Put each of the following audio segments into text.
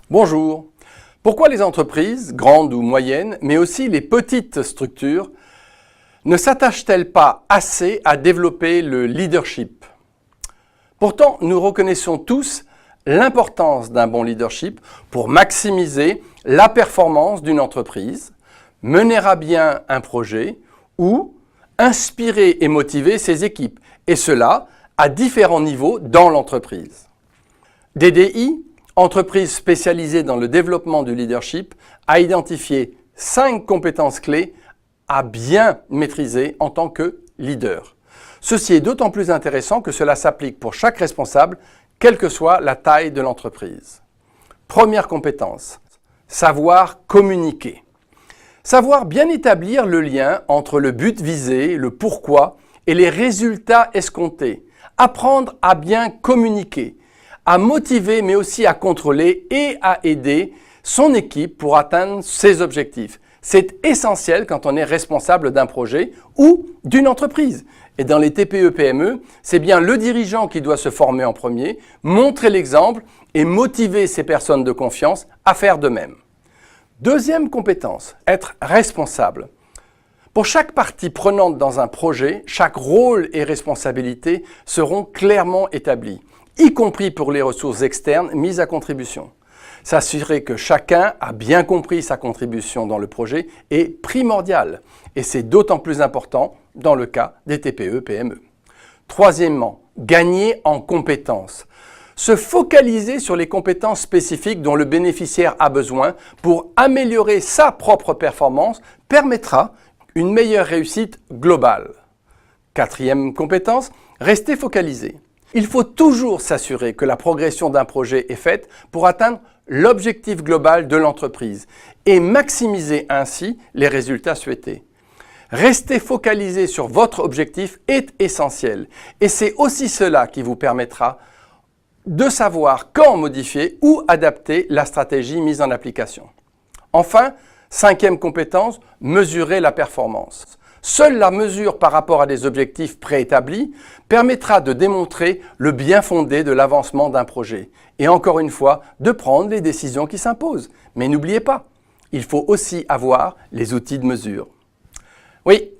Bonjour. Pourquoi les entreprises, grandes ou moyennes, mais aussi les petites structures, ne s'attachent-elles pas assez à développer le leadership? Pourtant, nous reconnaissons tous l'importance d'un bon leadership pour maximiser la performance d'une entreprise, mener à bien un projet ou inspirer et motiver ses équipes, et cela à différents niveaux dans l'entreprise. DDI, entreprise spécialisée dans le développement du leadership, a identifié 5 compétences clés à bien maîtriser en tant que leader. Ceci est d'autant plus intéressant que cela s'applique pour chaque responsable, quelle que soit la taille de l'entreprise. Première compétence, savoir communiquer. Savoir bien établir le lien entre le but visé, le pourquoi et les résultats escomptés. Apprendre à bien communiquer, à motiver mais aussi à contrôler et à aider son équipe pour atteindre ses objectifs. C'est essentiel quand on est responsable d'un projet ou d'une entreprise. Et dans les TPE-PME, c'est bien le dirigeant qui doit se former en premier, montrer l'exemple et motiver ses personnes de confiance à faire de même. Deuxième compétence, être responsable. Pour chaque partie prenante dans un projet, chaque rôle et responsabilité seront clairement établis, y compris pour les ressources externes mises à contribution. S'assurer que chacun a bien compris sa contribution dans le projet est primordial et c'est d'autant plus important dans le cas des TPE-PME. Troisièmement, gagner en compétences. Se focaliser sur les compétences spécifiques dont le bénéficiaire a besoin pour améliorer sa propre performance permettra une meilleure réussite globale. Quatrième compétence, rester focalisé. Il faut toujours s'assurer que la progression d'un projet est faite pour atteindre l'objectif global de l'entreprise et maximiser ainsi les résultats souhaités. Rester focalisé sur votre objectif est essentiel et c'est aussi cela qui vous permettra de savoir quand modifier ou adapter la stratégie mise en application. Enfin, cinquième compétence, mesurer la performance. Seule la mesure par rapport à des objectifs préétablis permettra de démontrer le bien fondé de l'avancement d'un projet et encore une fois, de prendre les décisions qui s'imposent. Mais n'oubliez pas, il faut aussi avoir les outils de mesure. Oui,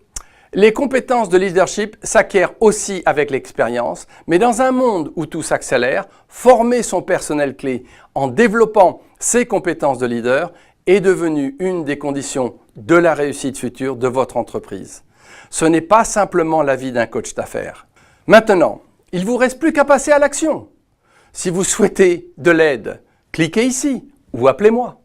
les compétences de leadership s'acquièrent aussi avec l'expérience, mais dans un monde où tout s'accélère, former son personnel clé en développant ses compétences de leader est devenu une des conditions de la réussite future de votre entreprise. Ce n'est pas simplement l'avis d'un coach d'affaires. Maintenant, il ne vous reste plus qu'à passer à l'action. Si vous souhaitez de l'aide, cliquez ici ou appelez-moi.